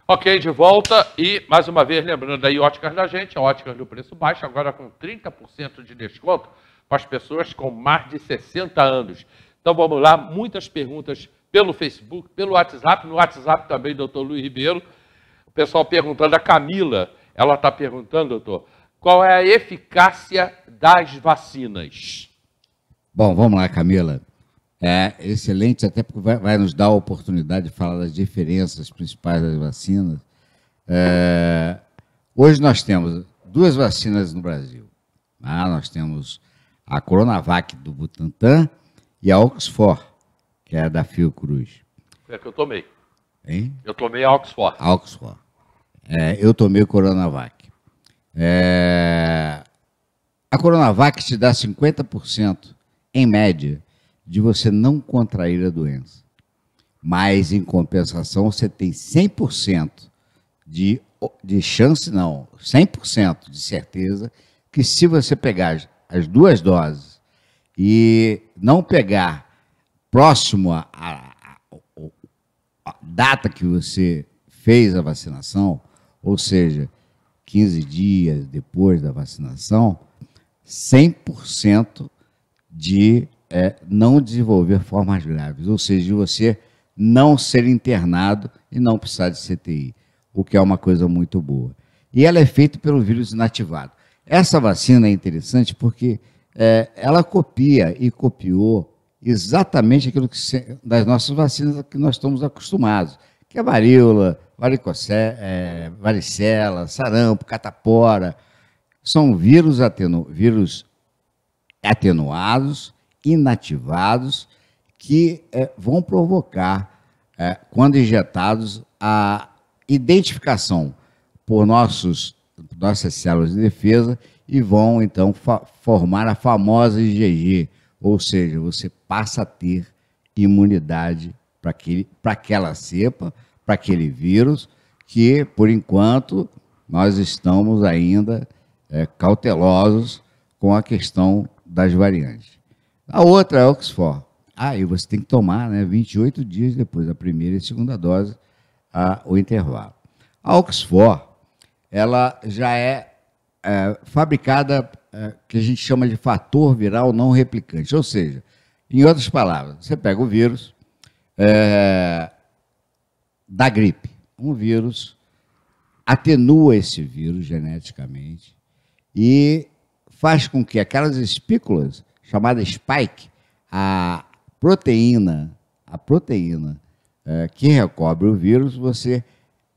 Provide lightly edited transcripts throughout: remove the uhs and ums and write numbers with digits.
Ok, de volta e, mais uma vez, lembrando aí, Óticas da Gente, a Óticas do preço baixo, agora com 30% de desconto para as pessoas com mais de 60 anos. Então vamos lá, muitas perguntas pelo Facebook, pelo WhatsApp, no WhatsApp também, doutor Luiz Ribeiro. O pessoal perguntando, a Camila, ela está perguntando, doutor, qual é a eficácia das vacinas? Bom, vamos lá, Camila. É excelente, até porque vai nos dar a oportunidade de falar das diferenças principais das vacinas. Hoje nós temos duas vacinas no Brasil. Nós temos a Coronavac do Butantan e a Oxford, que é da Fiocruz. É que eu tomei. Hein? Eu tomei a Oxford. A Oxford. Eu tomei o Coronavac. A Coronavac te dá 50%, em média, de você não contrair a doença. Mas, em compensação, você tem 100% de chance, não, 100% de certeza que se você pegar as duas doses e não pegar próximo à data que você fez a vacinação, ou seja, 15 dias depois da vacinação, 100% de não desenvolver formas graves, ou seja, de você não ser internado e não precisar de CTI, o que é uma coisa muito boa. E ela é feita pelo vírus inativado. Essa vacina é interessante porque ela copia e copiou exatamente aquilo das nossas vacinas que nós estamos acostumados, que é varíola, varicela, sarampo, catapora. São vírus atenuados, inativados, que vão provocar, quando injetados, a identificação por nossas células de defesa e vão, então, formar a famosa IgG, ou seja, você passa a ter imunidade para aquela cepa, para aquele vírus, que, por enquanto, nós estamos ainda cautelosos com a questão das variantes. A outra é a Oxford. E você tem que tomar 28 dias depois da primeira e segunda dose, o intervalo. A Oxford, ela já é fabricada, que a gente chama de fator viral não replicante. Ou seja, em outras palavras, você pega o vírus da gripe. Um vírus atenua esse vírus geneticamente e faz com que aquelas espículas, chamada spike, a proteína que recobre o vírus, você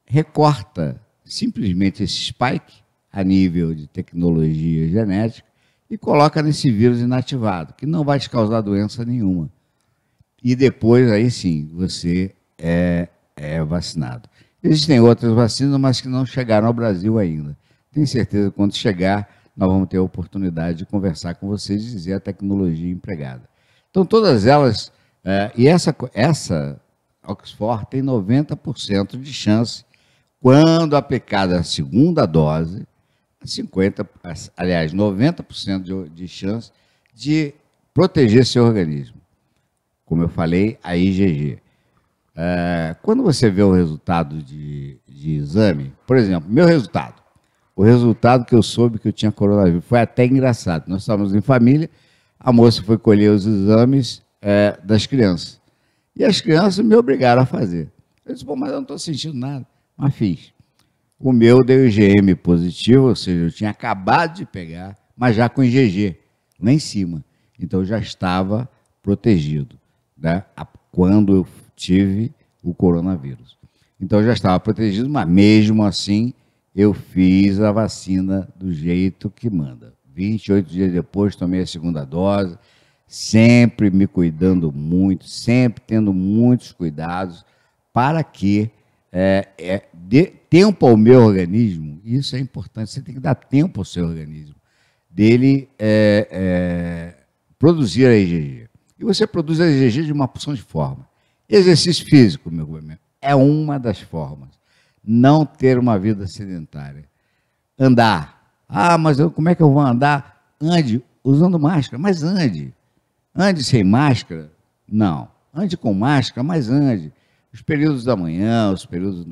recorta simplesmente esse spike a nível de tecnologia genética e coloca nesse vírus inativado, que não vai te causar doença nenhuma. E depois, aí sim, você é vacinado. Existem outras vacinas, mas que não chegaram ao Brasil ainda. Tenho certeza que quando chegar, nós vamos ter a oportunidade de conversar com vocês e dizer a tecnologia empregada. Então, todas elas, e essa Oxford tem 90% de chance, quando aplicada a segunda dose, 90% de chance de proteger seu organismo. Como eu falei, a IgG. Quando você vê o resultado de exame, por exemplo, meu resultado, o resultado que eu soube que eu tinha coronavírus. Foi até engraçado. Nós estávamos em família, a moça foi colher os exames das crianças. E as crianças me obrigaram a fazer. Eu disse, mas eu não estou sentindo nada. Mas fiz. O meu deu IgM positivo, ou seja, eu tinha acabado de pegar, mas já com IgG, lá em cima. Então, eu já estava protegido, quando eu tive o coronavírus. Então, eu já estava protegido, mas mesmo assim, eu fiz a vacina do jeito que manda. 28 dias depois, tomei a segunda dose, sempre me cuidando muito, sempre tendo muitos cuidados, para que dê tempo ao meu organismo. Isso é importante, você tem que dar tempo ao seu organismo, dele produzir a IgG. E você produz a IgG de uma porção de forma. Exercício físico, meu amigo, é uma das formas. Não ter uma vida sedentária. Andar. Mas como é que eu vou andar? Ande usando máscara, mas ande. Ande sem máscara? Não. Ande com máscara, mas ande. Os períodos da manhã, os períodos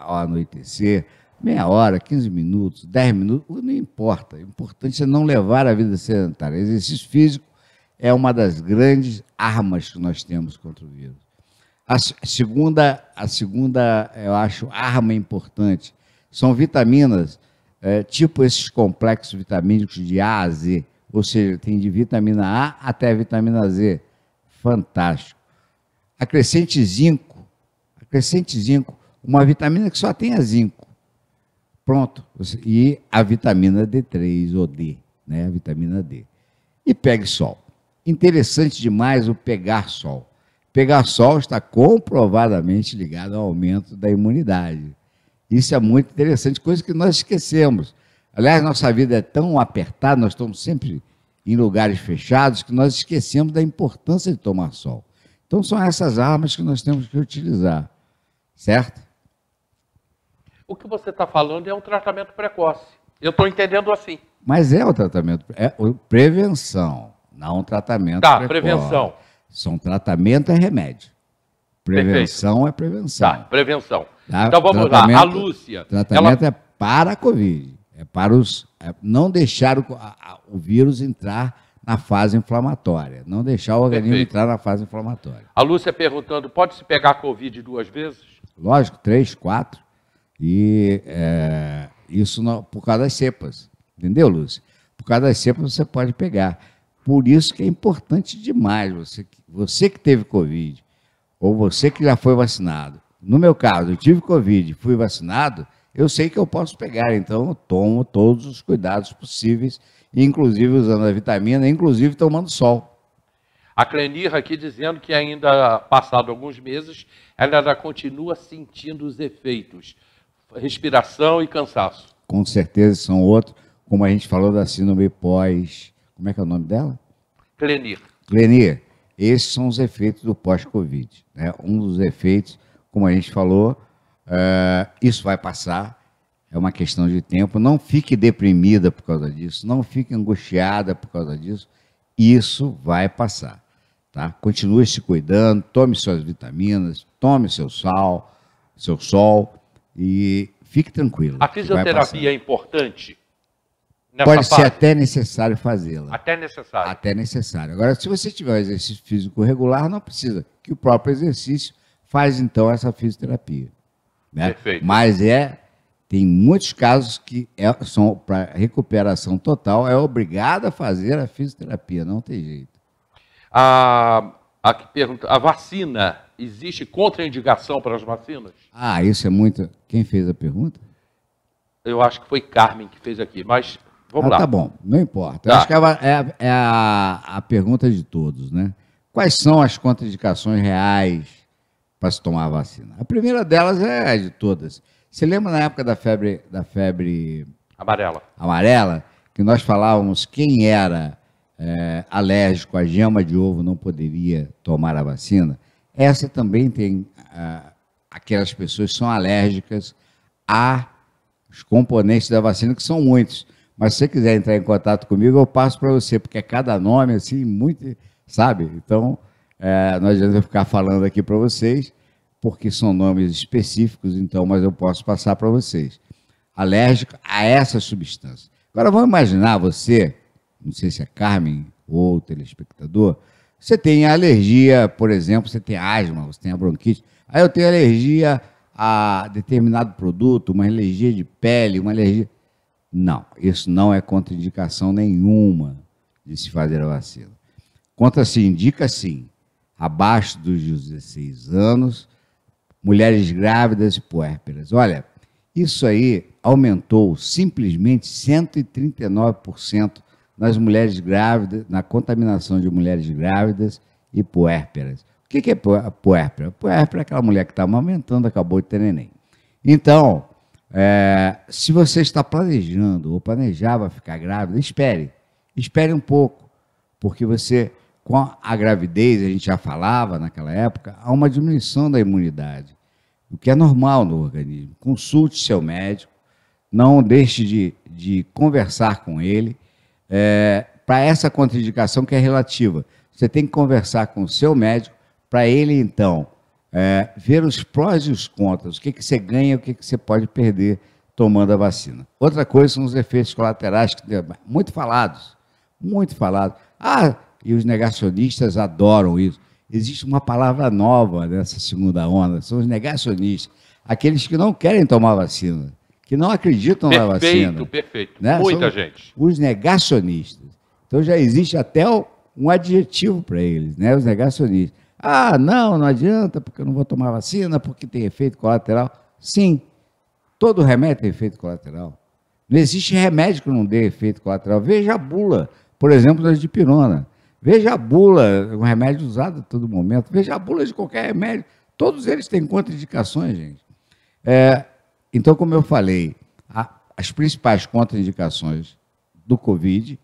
ao anoitecer, meia hora, 15 minutos, 10 minutos, não importa. O importante é não levar a vida sedentária. Exercício físico é uma das grandes armas que nós temos contra o vírus. A segunda, eu acho, arma importante são vitaminas, tipo esses complexos vitamínicos de A a Z, ou seja, tem de vitamina A até vitamina Z. Fantástico. Acrescente zinco, uma vitamina que só tenha zinco. Pronto. E a vitamina D3 ou D, né? A vitamina D. E pegue sol. Interessante demais o pegar sol. Pegar sol está comprovadamente ligado ao aumento da imunidade. Isso é muito interessante, coisa que nós esquecemos. Aliás, nossa vida é tão apertada, nós estamos sempre em lugares fechados, que nós esquecemos da importância de tomar sol. Então, são essas armas que nós temos que utilizar, certo? O que você está falando é um tratamento precoce. Eu estou entendendo assim. Mas é o tratamento, prevenção, não tratamento precoce. Prevenção. Tratamento é remédio. Prevenção Perfeito. É prevenção. Tá, prevenção. Tá? Então vamos lá, a Lúcia. Tratamento é para a Covid, é para não deixar o vírus entrar na fase inflamatória, não deixar o organismo entrar na fase inflamatória. A Lúcia perguntando, pode se pegar Covid 2 vezes? Lógico, 3, 4. E isso por causa das cepas. Entendeu, Lúcia? Por causa das cepas você pode pegar. Por isso que é importante demais você que teve Covid, ou você que já foi vacinado. No meu caso, eu tive Covid, fui vacinado, eu sei que eu posso pegar, então eu tomo todos os cuidados possíveis, inclusive usando a vitamina, inclusive tomando sol. A Clenir aqui dizendo que ainda, passado alguns meses, ela ainda continua sentindo os efeitos, respiração e cansaço. Com certeza são outros, como a gente falou da síndrome pós... Como é que é o nome dela? Clenir. Clenir. Esses são os efeitos do pós-Covid, né? Um dos efeitos, como a gente falou, isso vai passar, é uma questão de tempo. Não fique deprimida por causa disso, não fique angustiada por causa disso. Isso vai passar, tá? Continue se cuidando, tome suas vitaminas, tome seu sol e fique tranquilo. A fisioterapia é importante? Pode ser até necessário fazê-la. Até necessário. Até necessário. Agora, se você tiver um exercício físico regular, não precisa, que o próprio exercício faz, então, essa fisioterapia. Né? Perfeito. Mas tem muitos casos que são para recuperação total, é obrigado a fazer a fisioterapia, não tem jeito. Aqui pergunta, a vacina, existe contraindicação para as vacinas? Isso é muito... Quem fez a pergunta? Eu acho que foi Carmen que fez aqui, mas... Vamos lá. Tá bom, não importa. Tá. Acho que é a pergunta de todos, né? Quais são as contraindicações reais para se tomar a vacina? A primeira delas é a de todas. Você lembra na época da febre amarela, que nós falávamos quem era alérgico à gema de ovo não poderia tomar a vacina? Essa também tem aquelas pessoas que são alérgicas aos componentes da vacina, que são muitos. Mas se você quiser entrar em contato comigo, eu passo para você, porque é cada nome, assim, muito, sabe? Então, não adianta eu ficar falando aqui para vocês, porque são nomes específicos, então, mas eu posso passar para vocês. Alérgico a essa substância. Agora, vamos imaginar você, não sei se é Carmen ou telespectador, você tem alergia, por exemplo, você tem asma, você tem a bronquite, aí eu tenho alergia a determinado produto, uma alergia de pele, uma alergia... Não, isso não é contraindicação nenhuma de se fazer a vacina. Se indica, sim, abaixo dos 16 anos, mulheres grávidas e puérperas. Olha, isso aí aumentou simplesmente 139% nas mulheres grávidas, na contaminação de mulheres grávidas e puérperas. O que é puérpera? Puérpera é aquela mulher que está amamentando, acabou de ter neném. Então... se você está planejando ou planejava ficar grávida, espere um pouco, porque você, com a gravidez, a gente já falava naquela época, há uma diminuição da imunidade, o que é normal no organismo. Consulte seu médico, não deixe de conversar com ele, para essa contraindicação que é relativa. Você tem que conversar com o seu médico, para ele, então, ver os prós e os contras, o que você ganha e o que você pode perder tomando a vacina. Outra coisa são os efeitos colaterais, muito falados, muito falados. E os negacionistas adoram isso. Existe uma palavra nova nessa segunda onda, são os negacionistas, aqueles que não querem tomar vacina, que não acreditam na vacina. Perfeito, né? Muita gente. Os negacionistas. Então já existe até um adjetivo para eles, né? Os negacionistas. Não adianta, porque eu não vou tomar vacina, porque tem efeito colateral. Sim, todo remédio tem efeito colateral. Não existe remédio que não dê efeito colateral. Veja a bula, por exemplo, da dipirona. Veja a bula, um remédio usado a todo momento. Veja a bula de qualquer remédio. Todos eles têm contraindicações, gente. Então, como eu falei, as principais contraindicações do Covid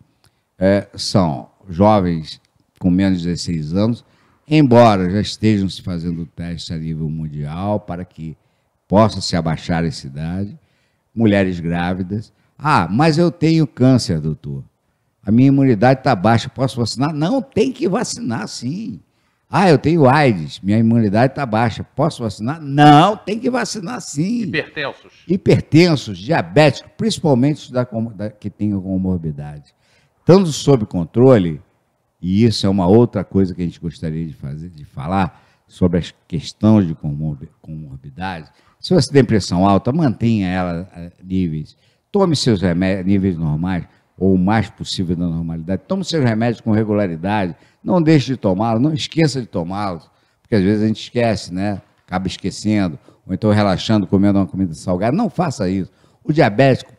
são jovens com menos de 16 anos, embora já estejam se fazendo testes a nível mundial para que possa se abaixar essa idade, mulheres grávidas. Mas eu tenho câncer, doutor. A minha imunidade está baixa, posso vacinar? Não, tem que vacinar, sim. Eu tenho AIDS, minha imunidade está baixa, posso vacinar? Não, tem que vacinar, sim. Hipertensos, diabéticos, principalmente que tenham comorbidade. Estando sob controle, e isso é uma outra coisa que a gente gostaria de falar, sobre as questões de comorbidade. Se você tem pressão alta, mantenha ela a níveis. Tome seus remédios níveis normais, ou o mais possível da normalidade. Tome seus remédios com regularidade. Não deixe de tomá-los, não esqueça de tomá-los, porque às vezes a gente esquece, né? Acaba esquecendo, ou então relaxando, comendo uma comida salgada. Não faça isso. O diabético,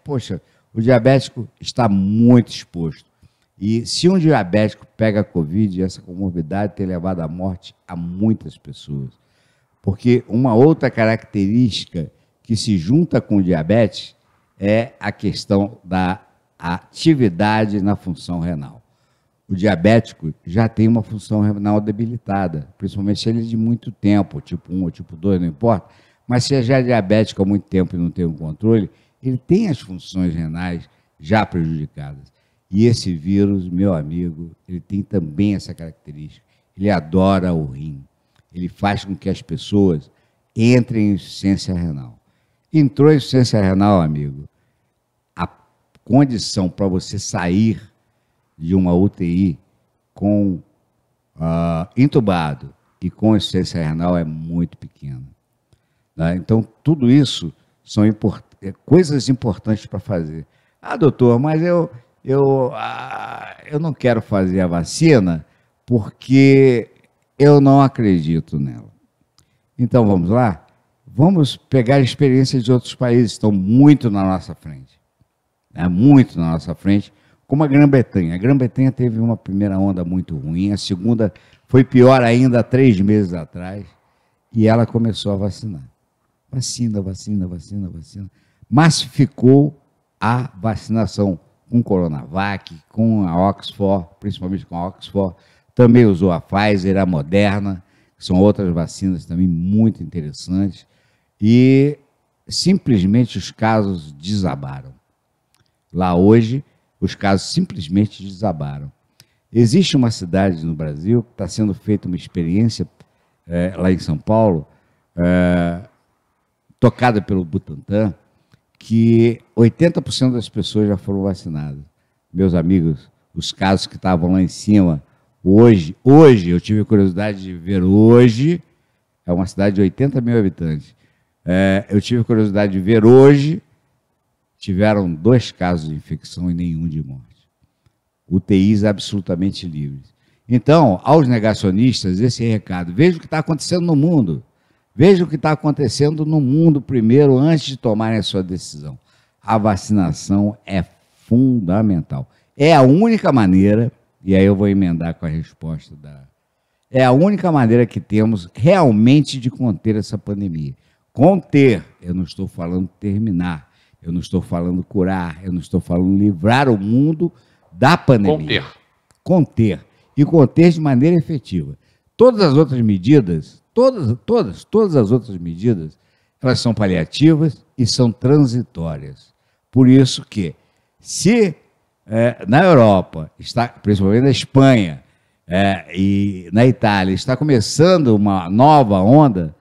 o diabético está muito exposto. E se um diabético pega a Covid, essa comorbidade tem levado à morte a muitas pessoas. Porque uma outra característica que se junta com o diabetes é a questão da atividade na função renal. O diabético já tem uma função renal debilitada, principalmente se ele é de muito tempo, tipo 1 ou tipo 2, não importa, mas se é já diabético há muito tempo e não tem um controle, ele tem as funções renais já prejudicadas. E esse vírus, meu amigo, ele tem também essa característica. Ele adora o rim. Ele faz com que as pessoas entrem em insuficiência renal. Entrou em insuficiência renal, amigo, a condição para você sair de uma UTI com entubado e com insuficiência renal é muito pequena. Tá? Então, tudo isso são coisas importantes para fazer. Doutor, mas eu não quero fazer a vacina porque eu não acredito nela. Então, vamos lá? Vamos pegar a experiência de outros países que estão muito na nossa frente. Muito na nossa frente, como a Grã-Bretanha. A Grã-Bretanha teve uma primeira onda muito ruim, a segunda foi pior ainda há 3 meses atrás, e ela começou a vacinar. Vacina. Massificou a vacinação com Coronavac, com a Oxford, principalmente com a Oxford. Também usou a Pfizer, a Moderna, que são outras vacinas também muito interessantes. E simplesmente os casos desabaram. Lá hoje, os casos simplesmente desabaram. Existe uma cidade no Brasil que está sendo feita uma experiência, lá em São Paulo, tocada pelo Butantan, que 80% das pessoas já foram vacinadas. Meus amigos, os casos que estavam lá em cima, hoje eu tive curiosidade de ver hoje, é uma cidade de 80 mil habitantes, eu tive curiosidade de ver hoje, tiveram 2 casos de infecção e nenhum de morte. UTIs absolutamente livres. Então, aos negacionistas, esse recado, veja o que está acontecendo no mundo. Veja o que está acontecendo no mundo primeiro, antes de tomarem a sua decisão. A vacinação é fundamental. É a única maneira, e aí eu vou emendar com a resposta é a única maneira que temos realmente de conter essa pandemia. Conter, eu não estou falando terminar, eu não estou falando curar, eu não estou falando livrar o mundo da pandemia. Conter. E conter de maneira efetiva. Todas as outras medidas, todas as outras medidas, elas são paliativas e são transitórias. Por isso que, se na Europa, principalmente na Espanha e na Itália, está começando uma nova onda,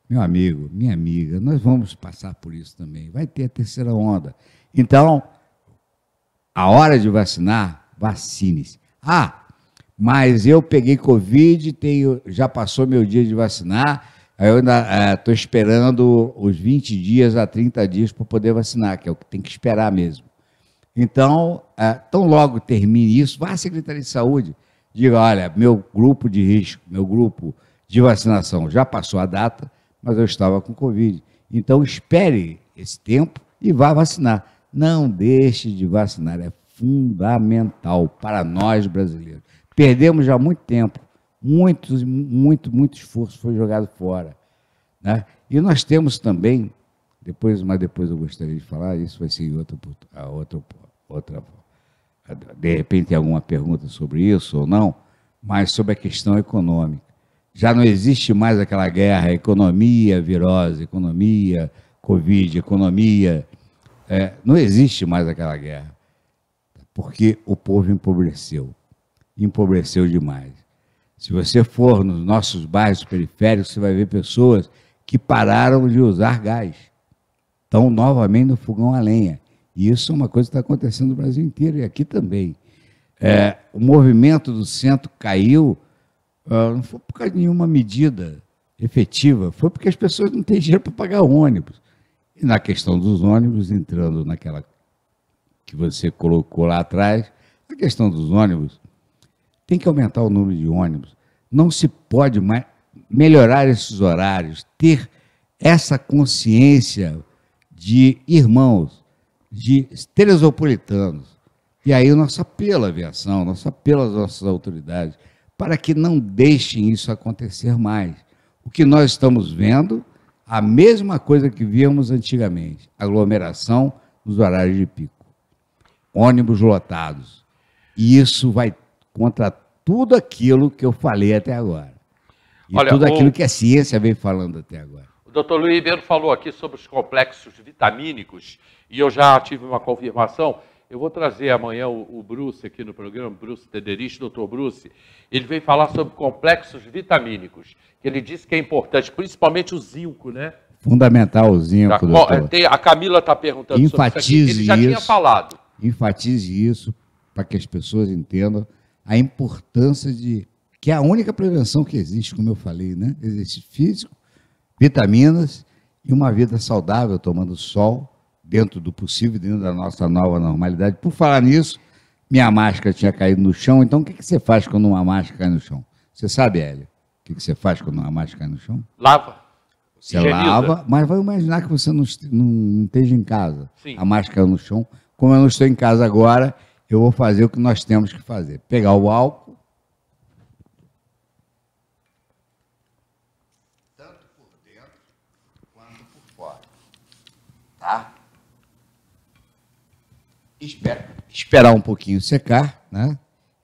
Meu amigo, minha amiga, nós vamos passar por isso também. Vai ter a terceira onda. Então, a hora de vacinar, vacine-se. Ah, mas eu peguei Covid, já passou meu dia de vacinar, aí eu ainda estou esperando os 20 dias a 30 dias para poder vacinar, que é o que tem que esperar mesmo. Então, tão logo termine isso, vá à Secretaria de Saúde, diga, olha, meu grupo de risco, meu grupo de vacinação já passou a data, mas eu estava com Covid. Então, espere esse tempo e vá vacinar. Não deixe de vacinar, é fundamental para nós brasileiros. Perdemos já muito tempo, muito esforço foi jogado fora, né? E nós temos também, mas depois eu gostaria de falar, isso vai ser em outra, de repente tem alguma pergunta sobre isso ou não, mas sobre a questão econômica. Já não existe mais aquela guerra, economia, virose, economia, Covid, economia. Não existe mais aquela guerra, porque o povo empobreceu demais. Se você for nos nossos bairros periféricos, você vai ver pessoas que pararam de usar gás, estão novamente no fogão a lenha. E isso é uma coisa que está acontecendo no Brasil inteiro e aqui também. O movimento do centro caiu, não foi por causa de nenhuma medida efetiva, foi porque as pessoas não têm dinheiro para pagar ônibus. E na questão dos ônibus, entrando naquela que você colocou lá atrás, a questão dos ônibus, tem que aumentar o número de ônibus. Não se pode mais melhorar esses horários, ter essa consciência de irmãos, de teresopolitanos. E aí o nosso apelo à aviação, nosso apelo às nossas autoridades, para que não deixem isso acontecer mais. O que nós estamos vendo, a mesma coisa que víamos antigamente, aglomeração nos horários de pico, ônibus lotados. E isso vai contra tudo aquilo que eu falei até agora. E tudo aquilo que a ciência vem falando até agora. O doutor Luiz Ribeiro falou aqui sobre os complexos vitamínicos, e eu já tive uma confirmação. Eu vou trazer amanhã o Bruce aqui no programa, Bruce Tederich, doutor Bruce. Ele veio falar sobre complexos vitamínicos, que ele disse que é importante, principalmente o zinco, né? Fundamental o zinco, doutor. A Camila está perguntando sobre isso aqui. Ele já tinha falado. Enfatize isso para que as pessoas entendam a importância que é a única prevenção que existe, como eu falei, né? Exercício físico, vitaminas e uma vida saudável, tomando sol, dentro do possível, dentro da nossa nova normalidade. Por falar nisso, minha máscara tinha caído no chão, então o que você faz quando uma máscara cai no chão? Você sabe, Hélio, o que você faz quando uma máscara cai no chão? Lava. Você lava, mas vai imaginar que você não esteja em casa. Sim. A máscara caiu no chão. Como eu não estou em casa agora, eu vou fazer o que nós temos que fazer. Pegar o álcool, tanto por dentro quanto por fora. Tá? Esperar um pouquinho secar, né?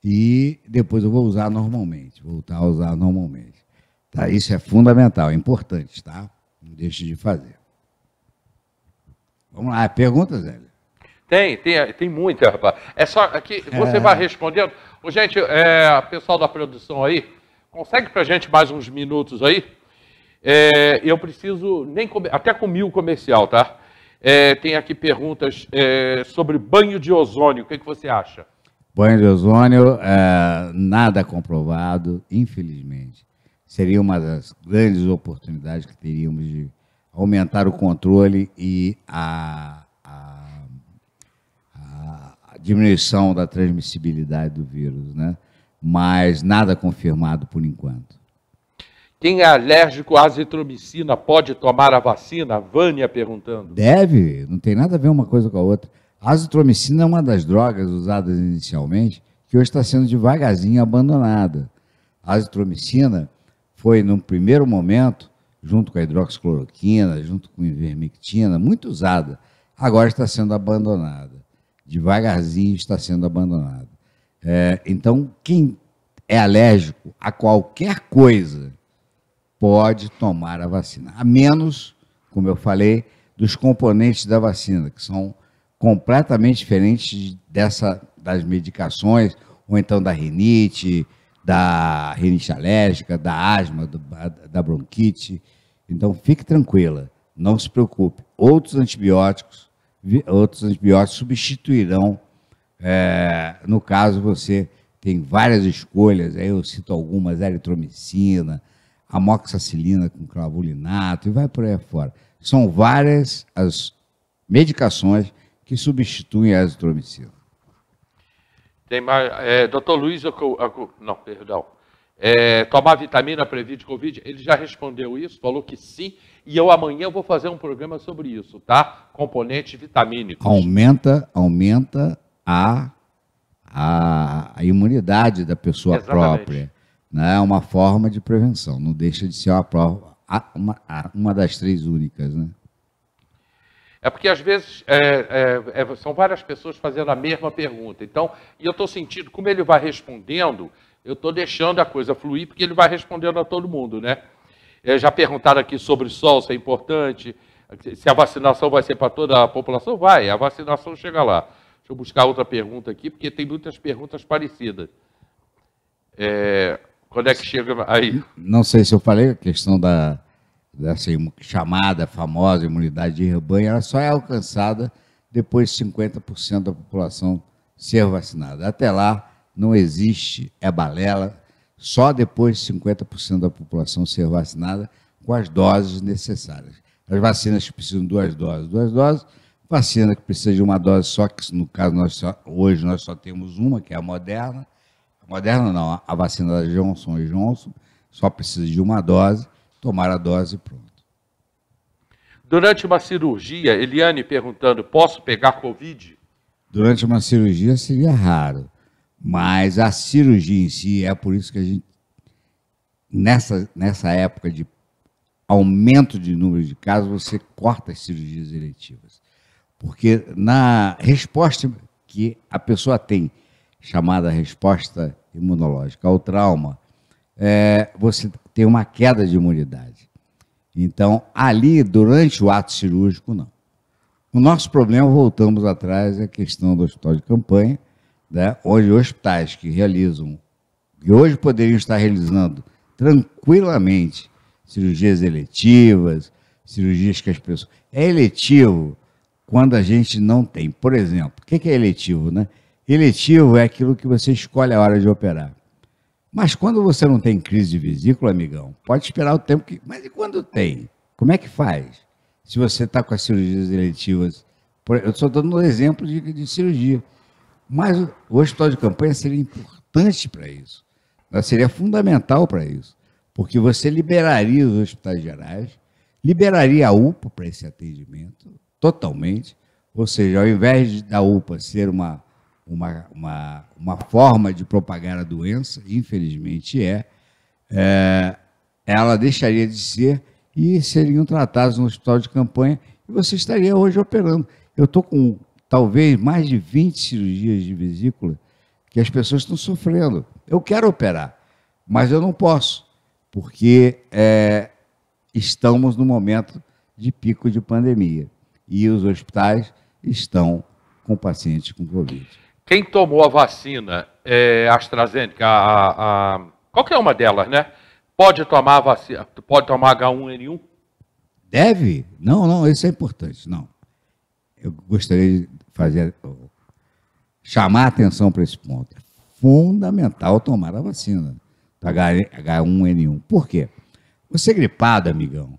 E depois eu vou usar normalmente, voltar a usar normalmente. Tá? Isso é fundamental, é importante, tá? Não deixe de fazer. Vamos lá, perguntas, Zé? Tem muita, rapaz. É só aqui, você vai respondendo. Gente, pessoal da produção aí, consegue pra gente mais uns minutos aí? Eu preciso, até comi o comercial, tá? Tem aqui perguntas sobre banho de ozônio. O que você acha? Banho de ozônio, nada comprovado, infelizmente. Seria uma das grandes oportunidades que teríamos de aumentar o controle e a diminuição da transmissibilidade do vírus, né? Mas nada confirmado por enquanto. Quem é alérgico à azitromicina pode tomar a vacina? Vânia perguntando. Deve, não tem nada a ver uma coisa com a outra. A azitromicina é uma das drogas usadas inicialmente, que hoje está sendo devagarzinho abandonada. A azitromicina foi, num primeiro momento, junto com a hidroxicloroquina, junto com a ivermectina, muito usada. Agora está sendo abandonada. Devagarzinho está sendo abandonada. Então, quem é alérgico a qualquer coisa pode tomar a vacina. A menos, como eu falei, dos componentes da vacina, que são completamente diferentes das medicações, ou então da rinite alérgica, da asma, da bronquite. Então, fique tranquila, não se preocupe. Outros antibióticos substituirão, no caso você tem várias escolhas, aí eu cito algumas, eritromicina, amoxicilina com clavulinato e vai por aí afora. São várias as medicações que substituem a azitromicina. Tem mais, doutor Luiz, não, perdão. Tomar vitamina previne Covid? Ele já respondeu isso, falou que sim, e eu amanhã vou fazer um programa sobre isso, tá? Componentes vitamínicos. Aumenta a imunidade da pessoa própria. Né? É uma forma de prevenção, não deixa de ser uma das 3 únicas, né? É porque, às vezes, são várias pessoas fazendo a mesma pergunta. Então, e eu estou sentindo, como ele vai respondendo, eu estou deixando a coisa fluir, porque ele vai respondendo a todo mundo, né? Já perguntaram aqui sobre sol, se é importante, se a vacinação vai ser para toda a população. Vai, a vacinação chega lá. Deixa eu buscar outra pergunta aqui, porque tem muitas perguntas parecidas. Quando é que chega aí? Não sei se eu falei, a questão dessa chamada famosa imunidade de rebanho, ela só é alcançada depois de 50% da população ser vacinada. Até lá não existe, é balela, só depois de 50% da população ser vacinada com as doses necessárias. As vacinas que precisam de 2 doses, vacina que precisa de uma dose só, que no caso hoje nós só temos uma, que é a Moderna. A Moderna não, a vacina da Johnson & Johnson, só precisa de uma dose, tomar a dose e pronto. Durante uma cirurgia, Eliane perguntando, posso pegar Covid? Durante uma cirurgia seria raro, mas a cirurgia em si, é por isso que a gente, nessa época de aumento de número de casos, você corta as cirurgias eletivas. Porque na resposta que a pessoa tem, chamada resposta imunológica ao trauma, você tem uma queda de imunidade. Então, ali, durante o ato cirúrgico, não. O nosso problema, voltamos atrás, é a questão do hospital de campanha, né, onde hospitais que hoje poderiam estar realizando tranquilamente cirurgias eletivas, cirurgias que as pessoas... É eletivo quando a gente não tem. Por exemplo, o que é eletivo, né? Eletivo é aquilo que você escolhe a hora de operar. Mas quando você não tem crise de vesícula, amigão, pode esperar o tempo que... Mas e quando tem? Como é que faz? Se você está com as cirurgias eletivas... Eu estou dando um exemplo de cirurgia. Mas o hospital de campanha seria importante para isso. Seria fundamental para isso. Porque você liberaria os hospitais gerais, liberaria a UPA para esse atendimento, totalmente. Ou seja, ao invés da UPA ser uma forma de propagar a doença, infelizmente ela deixaria de ser e seriam tratados no hospital de campanha e você estaria hoje operando. Eu estou com talvez mais de 20 cirurgias de vesícula que as pessoas estão sofrendo. Eu quero operar, mas eu não posso, porque estamos no momento de pico de pandemia e os hospitais estão com pacientes com Covid. Quem tomou a vacina AstraZeneca, qualquer uma delas, né? Pode tomar a vacina, pode tomar H1N1? Deve? Não, isso é importante, não. Eu gostaria de chamar a atenção para esse ponto. É fundamental tomar a vacina da H1N1. Por quê? Você gripado, amigão,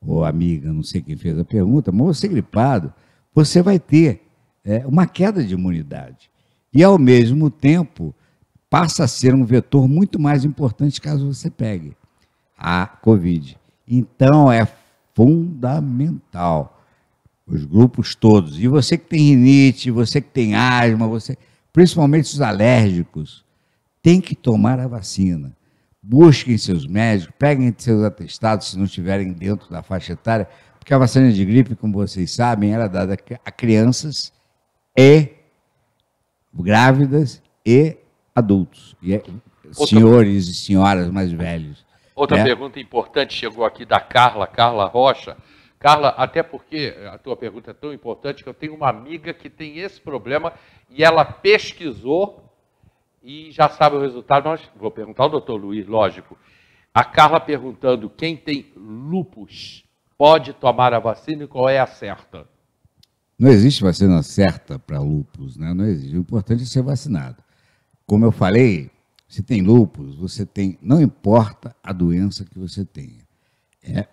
ou amiga, não sei quem fez a pergunta, mas você gripado, você vai ter uma queda de imunidade. E, ao mesmo tempo, passa a ser um vetor muito mais importante caso você pegue a Covid. Então, é fundamental. Os grupos todos. E você que tem rinite, você que tem asma, principalmente os alérgicos, tem que tomar a vacina. Busquem seus médicos, peguem seus atestados se não estiverem dentro da faixa etária, porque a vacina de gripe, como vocês sabem, era dada a crianças e grávidas e adultos, senhores e senhoras mais velhos. Outra pergunta importante chegou aqui da Carla Rocha. Carla, até porque a tua pergunta é tão importante que eu tenho uma amiga que tem esse problema e ela pesquisou e já sabe o resultado, mas vou perguntar ao doutor Luiz, lógico. A Carla perguntando, quem tem lúpus pode tomar a vacina e qual é a certa? Não existe vacina certa para lúpus, né? Não existe. O importante é ser vacinado. Como eu falei, se tem lúpus, você tem, não importa a doença que você tenha. É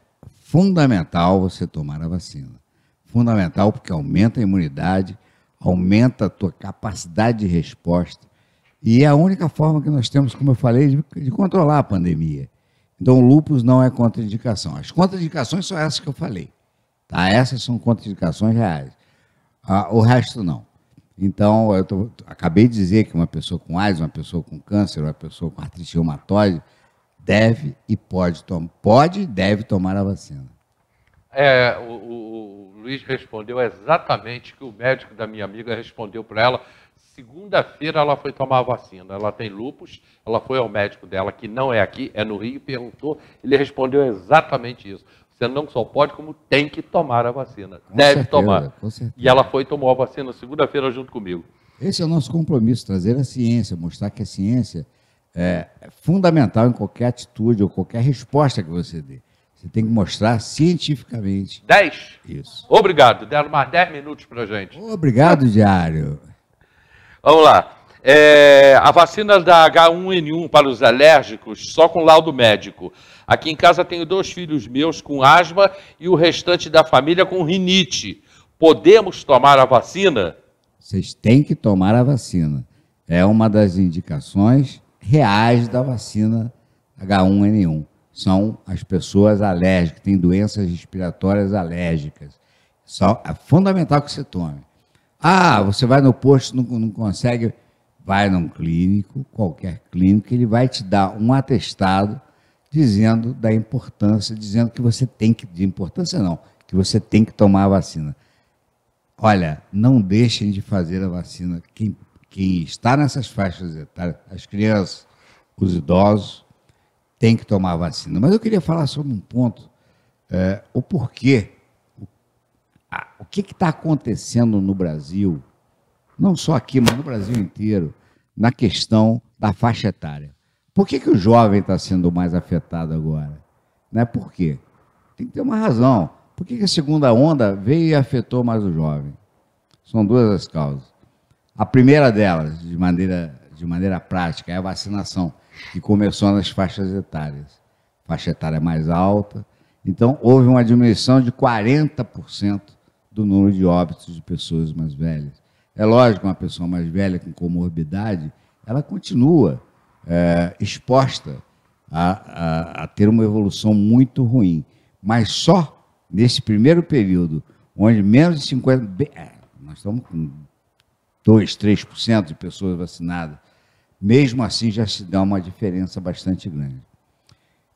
fundamental você tomar a vacina. Fundamental porque aumenta a imunidade, aumenta a tua capacidade de resposta. E é a única forma que nós temos, como eu falei, de controlar a pandemia. Então, o lúpus não é contraindicação. As contraindicações são essas que eu falei. Tá? Essas são contraindicações reais. O resto não. Então, acabei de dizer que uma pessoa com AIDS, uma pessoa com câncer, uma pessoa com artrite reumatoide, deve e deve tomar a vacina. O Luiz respondeu exatamente o que o médico da minha amiga respondeu para ela. Segunda-feira ela foi tomar a vacina. Ela tem lúpus, ela foi ao médico dela, que não é aqui, é no Rio, e perguntou. Ele respondeu exatamente isso. Você não só pode, como tem que tomar a vacina. Deve tomar. Com certeza. E ela foi e tomou a vacina segunda-feira junto comigo. Esse é o nosso compromisso, trazer a ciência, mostrar que a ciência é fundamental em qualquer atitude ou qualquer resposta que você dê. Você tem que mostrar cientificamente. 10? Isso. Obrigado. Deram mais 10 minutos para a gente. Obrigado, Diário. Vamos lá. A vacina da H1N1 para os alérgicos, só com laudo médico. Aqui em casa tenho 2 filhos meus com asma e o restante da família com rinite. Podemos tomar a vacina? Vocês têm que tomar a vacina. É uma das indicações reais da vacina H1N1. São as pessoas alérgicas, que têm doenças respiratórias alérgicas. É fundamental que você tome. Você vai no posto, não consegue... Vai num clínico, qualquer clínico, ele vai te dar um atestado dizendo da importância, dizendo que você tem que... De importância não, que você tem que tomar a vacina. Olha, não deixem de fazer a vacina. Quem está nessas faixas etárias, as crianças, os idosos, tem que tomar a vacina. Mas eu queria falar sobre um ponto, o porquê. O que está acontecendo no Brasil, não só aqui, mas no Brasil inteiro, na questão da faixa etária. Por que o jovem está sendo mais afetado agora? Né? Por quê? Tem que ter uma razão. Por que a segunda onda veio e afetou mais o jovem? São 2 as causas. A primeira delas, de maneira prática, é a vacinação, que começou nas faixas etárias. Faixa etária mais alta. Então, houve uma diminuição de 40% do número de óbitos de pessoas mais velhas. É lógico que uma pessoa mais velha com comorbidade, ela continua exposta a ter uma evolução muito ruim. Mas só nesse primeiro período, onde menos de 50%, nós estamos com 2%, 3% de pessoas vacinadas, mesmo assim já se dá uma diferença bastante grande.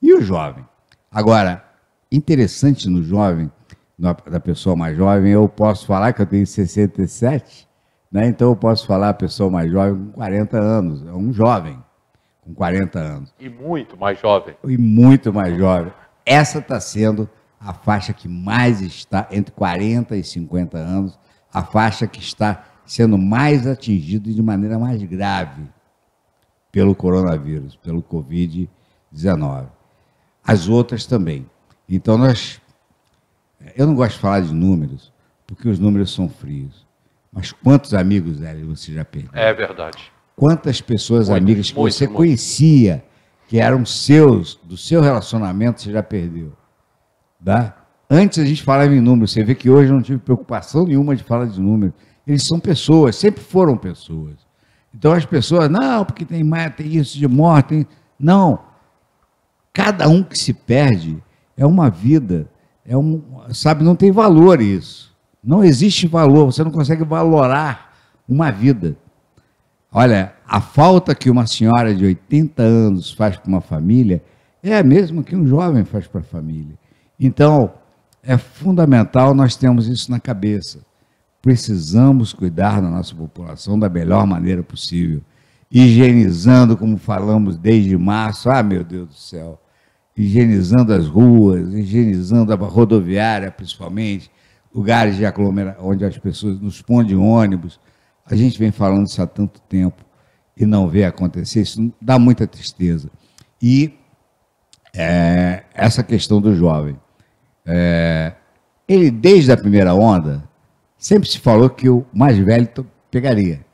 E o jovem? Agora, interessante no jovem, da pessoa mais jovem, eu posso falar que eu tenho 67, né? Então eu posso falar a pessoa mais jovem com 40 anos, é um jovem com 40 anos. E muito mais jovem. E muito mais jovem. Essa está sendo a faixa que mais está, entre 40 e 50 anos, a faixa que está sendo mais atingida de maneira mais grave pelo coronavírus, pelo Covid-19. As outras também. Então, eu não gosto de falar de números, porque os números são frios. Mas quantos amigos, Hélio, você já perdeu? É verdade. Quantas pessoas amigas que você conhecia, que eram seus, do seu relacionamento, você já perdeu? Tá? Antes a gente falava em números, você vê que hoje eu não tive preocupação nenhuma de falar de números. Eles são pessoas, sempre foram pessoas. Então as pessoas, não, porque tem isso de morte. Não. Cada um que se perde é uma vida, sabe, não tem valor isso. Não existe valor, você não consegue valorar uma vida. Olha, a falta que uma senhora de 80 anos faz para uma família é a mesma que um jovem faz para a família. Então, é fundamental nós termos isso na cabeça. Precisamos cuidar da nossa população da melhor maneira possível. Higienizando, como falamos desde março, meu Deus do céu, higienizando as ruas, higienizando a rodoviária, principalmente, lugares de aglomeração, onde as pessoas, nos pontos de ônibus. A gente vem falando isso há tanto tempo e não vê acontecer, isso dá muita tristeza. E essa questão do jovem. Ele, desde a primeira onda, sempre se falou que o mais velho pegaria.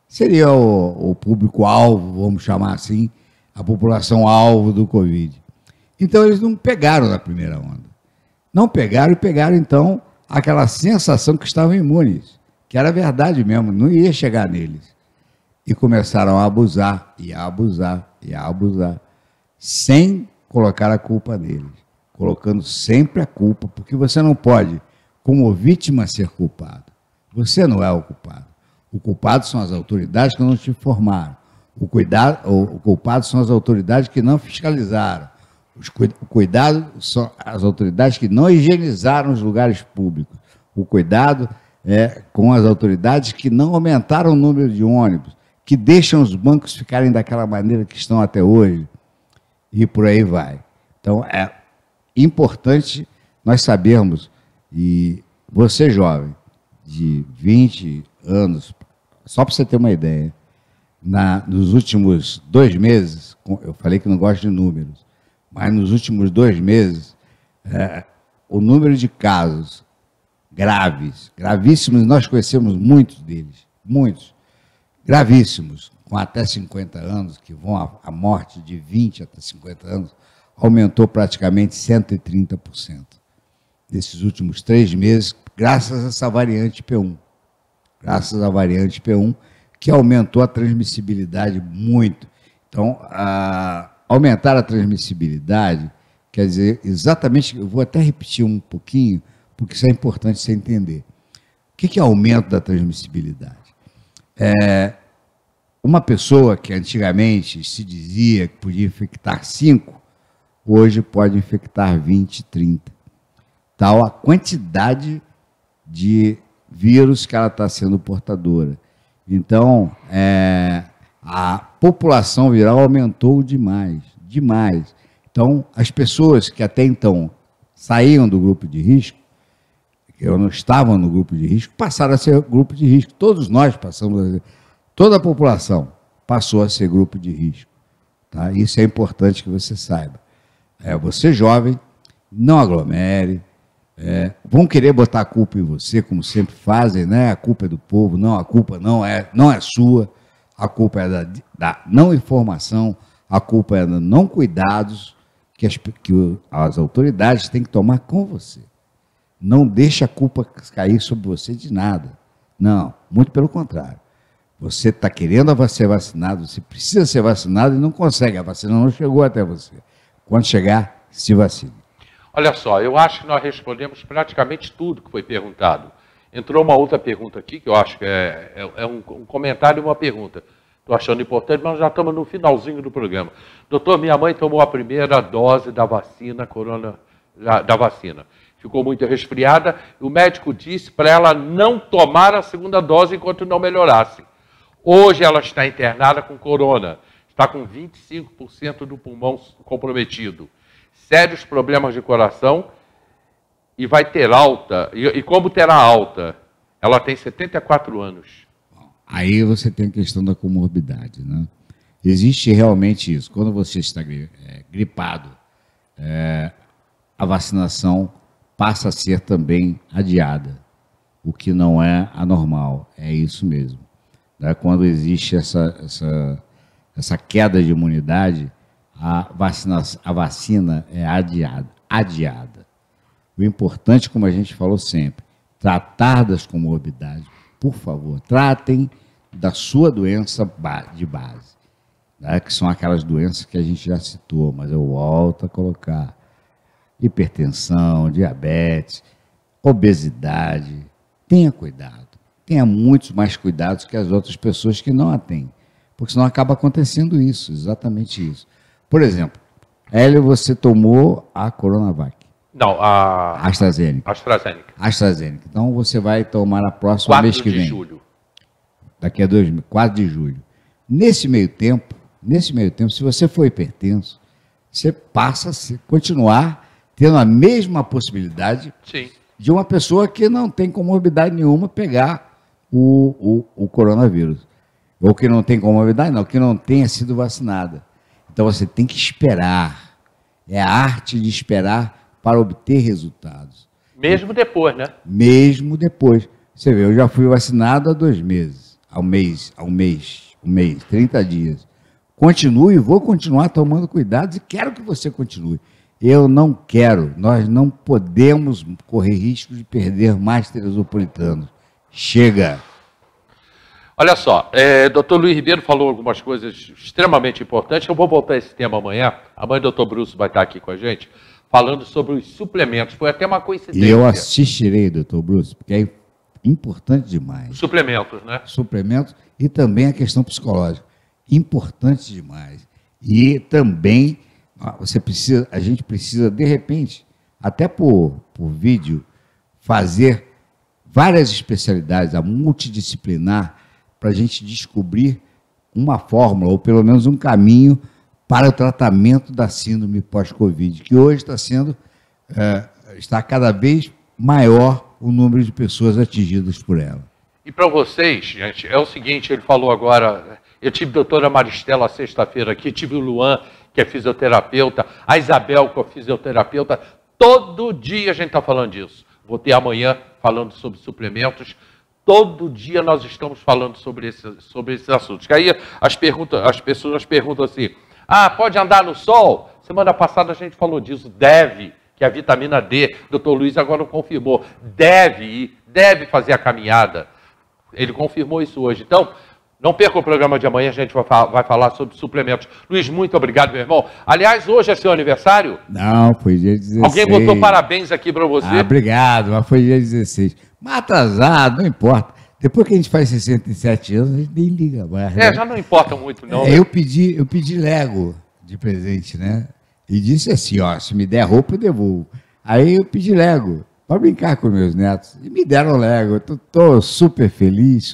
Seria o público-alvo, vamos chamar assim, a população-alvo do Covid. Então, eles não pegaram na primeira onda. Não pegaram e pegaram, então, aquela sensação que estavam imunes, que era verdade mesmo, não ia chegar neles. E começaram a abusar, e a abusar, e a abusar, sem colocar a culpa neles, colocando sempre a culpa, porque você não pode, como vítima, ser culpado. Você não é o culpado. O culpado são as autoridades que não te informaram. O culpado são as autoridades que não fiscalizaram. O cuidado são as autoridades que não higienizaram os lugares públicos. O cuidado é com as autoridades que não aumentaram o número de ônibus, que deixam os bancos ficarem daquela maneira que estão até hoje. E por aí vai. Então, é importante nós sabermos, e você jovem, de 20 anos, só para você ter uma ideia, nos últimos 2 meses, eu falei que não gosto de números, mas nos últimos 2 meses, o número de casos gravíssimos, nós conhecemos muitos deles, muitos, gravíssimos, com até 50 anos, que vão à morte de 20 até 50 anos, aumentou praticamente 130%. Nesses últimos 3 meses, graças a essa variante P1. Graças à variante P1, que aumentou a transmissibilidade muito. Então, aumentar a transmissibilidade quer dizer exatamente, eu vou até repetir um pouquinho, porque isso é importante você entender. O que é aumento da transmissibilidade? Uma pessoa que antigamente se dizia que podia infectar 5, hoje pode infectar 20, 30. Tal a quantidade de vírus que ela está sendo portadora. Então, a população viral aumentou demais, demais. Então, as pessoas que até então saíam do grupo de risco, que não estavam no grupo de risco, passaram a ser grupo de risco. Todos nós passamos a ser, toda a população passou a ser grupo de risco. Tá? Isso é importante que você saiba. Você jovem, não aglomere, vão querer botar a culpa em você, como sempre fazem, né? A culpa é do povo. Não, a culpa não é sua, a culpa é da não informação, a culpa é dos não cuidados que as autoridades têm que tomar com você. Não deixe a culpa cair sobre você de nada. Não, muito pelo contrário. Você está querendo ser vacinado, você precisa ser vacinado e não consegue, a vacina não chegou até você. Quando chegar, se vacine. Olha só, eu acho que nós respondemos praticamente tudo que foi perguntado. Entrou uma outra pergunta aqui, que eu acho que é um comentário e uma pergunta. Estou achando importante, mas já estamos no finalzinho do programa. Doutor, minha mãe tomou a primeira dose da vacina, da vacina. Ficou muito resfriada. O médico disse para ela não tomar a segunda dose enquanto não melhorasse. Hoje ela está internada com corona. Está com 25% do pulmão comprometido. Sérios problemas de coração e vai ter alta. E como terá alta? Ela tem 74 anos. Aí você tem a questão da comorbidade, né? Existe realmente isso. Quando você está gripado, a vacinação passa a ser também adiada, o que não é anormal. É isso mesmo. Quando existe essa queda de imunidade, a vacina é adiada. O importante, como a gente falou sempre, tratar das comorbidades. Por favor, tratem da sua doença de base, né? Que são aquelas doenças que a gente já citou, mas eu volto a colocar. Hipertensão, diabetes, obesidade. Tenha cuidado. Tenha muitos mais cuidados que as outras pessoas que não a têm. Porque senão acaba acontecendo isso, exatamente isso. Por exemplo, Hélio, você tomou a Coronavac. Não, a AstraZeneca. AstraZeneca. Então você vai tomar a próxima mês que vem. 4 de julho. Daqui a 4 de julho. Nesse meio tempo, se você for hipertenso, você passa a continuar tendo a mesma possibilidade Sim. de uma pessoa que não tem comorbidade nenhuma pegar o coronavírus. Ou que não tem comorbidade, não, que não tenha sido vacinada. Então você tem que esperar. É a arte de esperar para obter resultados. Mesmo depois, né? Mesmo depois. Você vê, eu já fui vacinado há 2 meses, um mês, 30 dias. Continuo e vou continuar tomando cuidados e quero que você continue. Eu não quero, nós não podemos correr risco de perder mais teresopolitanos. Chega! Olha só, doutor Luiz Ribeiro falou algumas coisas extremamente importantes. Eu vou voltar a esse tema amanhã. Amanhã o doutor Bruce vai estar aqui com a gente, falando sobre os suplementos. Foi até uma coincidência. E eu assistirei, doutor Bruce, porque é importante demais. Suplementos, né? Suplementos e também a questão psicológica. Importante demais. E também a gente precisa, de repente, até por vídeo, fazer várias especialidades, a multidisciplinar, para a gente descobrir uma fórmula, ou pelo menos um caminho para o tratamento da síndrome pós-Covid, que hoje está cada vez maior o número de pessoas atingidas por ela. E para vocês, gente, é o seguinte, ele falou agora, eu tive a doutora Maristela sexta-feira aqui, tive o Luan, que é fisioterapeuta, a Isabel, que é fisioterapeuta, todo dia a gente está falando disso. Vou ter amanhã falando sobre suplementos, todo dia nós estamos falando sobre esses assuntos. Que aí as pessoas perguntam assim, pode andar no sol? Semana passada a gente falou disso, deve, que a vitamina D, doutor Luiz agora confirmou, deve ir, deve fazer a caminhada. Ele confirmou isso hoje. Então, não perca o programa de amanhã, a gente vai falar sobre suplementos. Luiz, muito obrigado, meu irmão. Aliás, hoje é seu aniversário? Não, foi dia 16. Alguém botou parabéns aqui para você? Obrigado, mas foi dia 16. Mas atrasado, não importa. Depois que a gente faz 67 anos, a gente nem liga mais. Né? Já não importa muito, não. Eu pedi Lego de presente, né? E disse assim, se me der roupa, eu devolvo. Aí eu pedi Lego para brincar com meus netos. E me deram Lego. Eu tô super feliz,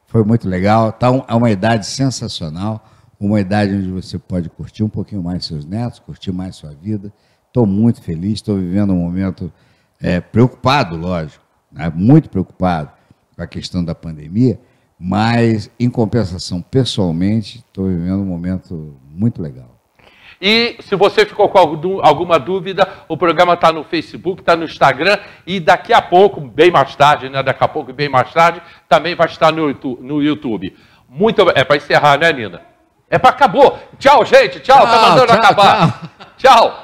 foi muito legal. É uma idade sensacional, uma idade onde você pode curtir um pouquinho mais seus netos, curtir mais sua vida. Estou muito feliz, estou vivendo um momento preocupado, lógico, né? Muito preocupado com a questão da pandemia, mas, em compensação, pessoalmente, estou vivendo um momento muito legal. E se você ficou com alguma dúvida, o programa está no Facebook, está no Instagram e daqui a pouco, bem mais tarde, né? Daqui a pouco e bem mais tarde, também vai estar no YouTube. É para encerrar, né, Nina? Acabou. Tchau, gente. Tchau. Tá mandando acabar. Tchau.